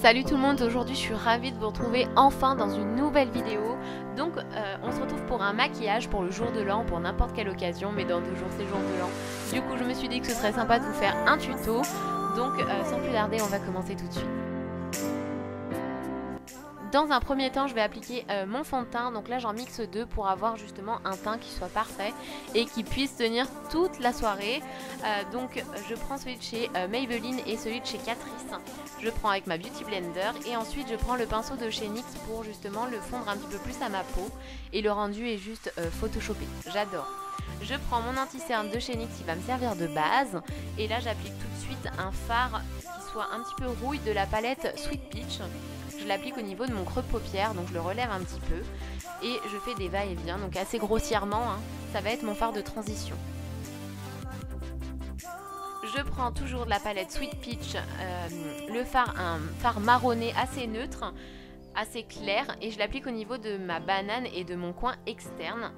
Salut tout le monde, aujourd'hui je suis ravie de vous retrouver enfin dans une nouvelle vidéo. Donc on se retrouve pour un maquillage pour le jour de l'an, pour n'importe quelle occasion, mais dans 2 jours c'est le jour de l'an. Du coup je me suis dit que ce serait sympa de vous faire un tuto, donc sans plus tarder on va commencer tout de suite. Dans un premier temps, je vais appliquer mon fond de teint. Donc là, j'en mixe 2 pour avoir justement un teint qui soit parfait et qui puisse tenir toute la soirée. Donc je prends celui de chez Maybelline et celui de chez Catrice. Je prends avec ma Beauty Blender et ensuite je prends le pinceau de chez NYX pour justement le fondre un petit peu plus à ma peau. Et le rendu est juste photoshopé. J'adore. Je prends mon anti-cerne de chez NYX qui va me servir de base. Et là, j'applique tout de suite un fard qui soit un petit peu rouille de la palette Sweet Peach. Je l'applique au niveau de mon creux de paupière, donc je le relève un petit peu et je fais des va-et-vient, donc assez grossièrement, hein. Ça va être mon fard de transition. Je prends toujours de la palette Sweet Peach, un fard marronné assez neutre, assez clair, et je l'applique au niveau de ma banane et de mon coin externe.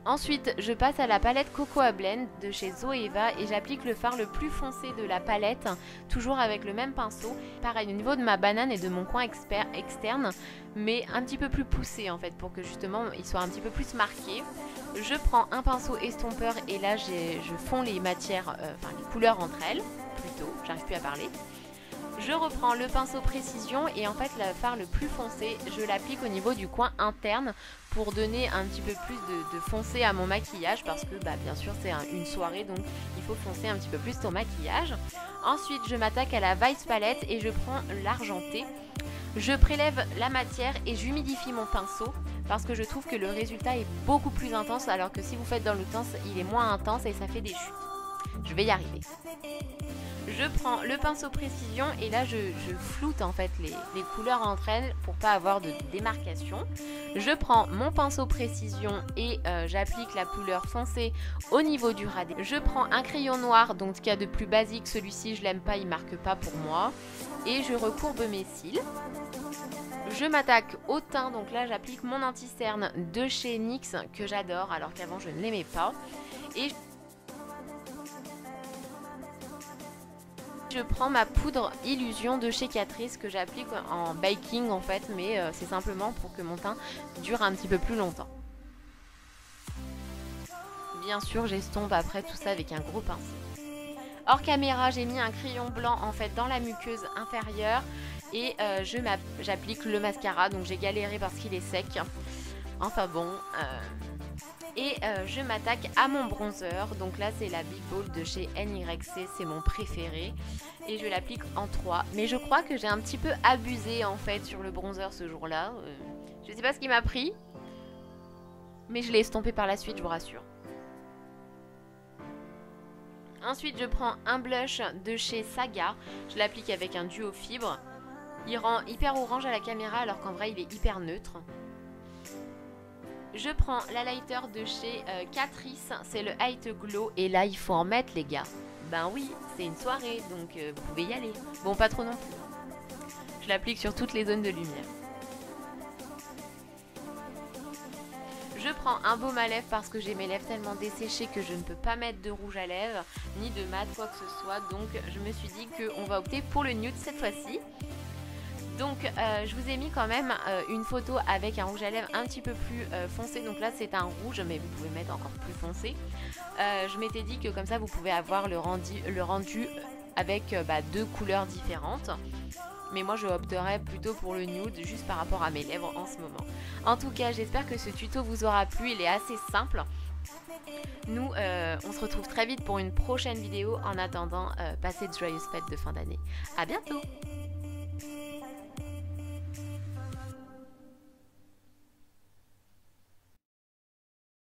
Ensuite, je passe à la palette Cocoa Blend de chez Zoeva et j'applique le fard le plus foncé de la palette, toujours avec le même pinceau. Pareil, au niveau de ma banane et de mon coin externe, mais un petit peu plus poussé en fait, pour que justement il soit un petit peu plus marqué. Je prends un pinceau estompeur et là je fonds les matières, les couleurs entre elles, plutôt, j'arrive plus à parler. Je reprends le pinceau précision et en fait le fard le plus foncé, je l'applique au niveau du coin interne pour donner un petit peu plus de foncé à mon maquillage parce que bien sûr c'est une soirée donc il faut foncer un petit peu plus ton maquillage. Ensuite je m'attaque à la Vice Palette et je prends l'argenté. Je prélève la matière et j'humidifie mon pinceau parce que je trouve que le résultat est beaucoup plus intense alors que si vous faites dans le temps il est moins intense et ça fait des chutes. Je vais y arriver. Je prends le pinceau précision et là je floute en fait les couleurs entre elles pour pas avoir de démarcation. Je prends mon pinceau précision et j'applique la couleur foncée au niveau du ras. Je prends un crayon noir, donc ce qu'il y a de plus basique, celui-ci je l'aime pas, il marque pas pour moi. Et je recourbe mes cils. Je m'attaque au teint, donc là j'applique mon anti-cerne de chez NYX que j'adore alors qu'avant je ne l'aimais pas. Et je prends ma poudre Illusion de chez Catrice que j'applique en baking en fait, mais c'est simplement pour que mon teint dure un petit peu plus longtemps. Bien sûr, j'estompe après tout ça avec un gros pinceau. Hors caméra, j'ai mis un crayon blanc en fait dans la muqueuse inférieure et j'applique le mascara, donc j'ai galéré parce qu'il est sec. Enfin bon... Et je m'attaque à mon bronzer, donc là c'est la Big Ball de chez NYC, c'est mon préféré et je l'applique en 3. Mais je crois que j'ai un petit peu abusé en fait sur le bronzer ce jour-là, je sais pas ce qui m'a pris, mais je l'ai estompé par la suite, je vous rassure. Ensuite je prends un blush de chez Saga, je l'applique avec un duo fibre, il rend hyper orange à la caméra alors qu'en vrai il est hyper neutre. Je prends l'highlighter de chez Catrice, c'est le Height Glow et là il faut en mettre les gars. Ben oui, c'est une soirée donc vous pouvez y aller. Bon pas trop non plus. Je l'applique sur toutes les zones de lumière. Je prends un baume à lèvres parce que j'ai mes lèvres tellement desséchées que je ne peux pas mettre de rouge à lèvres ni de mat quoi que ce soit. Donc je me suis dit qu'on va opter pour le nude cette fois-ci. Donc je vous ai mis quand même une photo avec un rouge à lèvres un petit peu plus foncé. Donc là c'est un rouge mais vous pouvez mettre encore plus foncé. Je m'étais dit que comme ça vous pouvez avoir le rendu avec 2 couleurs différentes. Mais moi je opterais plutôt pour le nude juste par rapport à mes lèvres en ce moment. En tout cas j'espère que ce tuto vous aura plu, il est assez simple. Nous on se retrouve très vite pour une prochaine vidéo. En attendant, passez de joyeuses fêtes de fin d'année. A bientôt.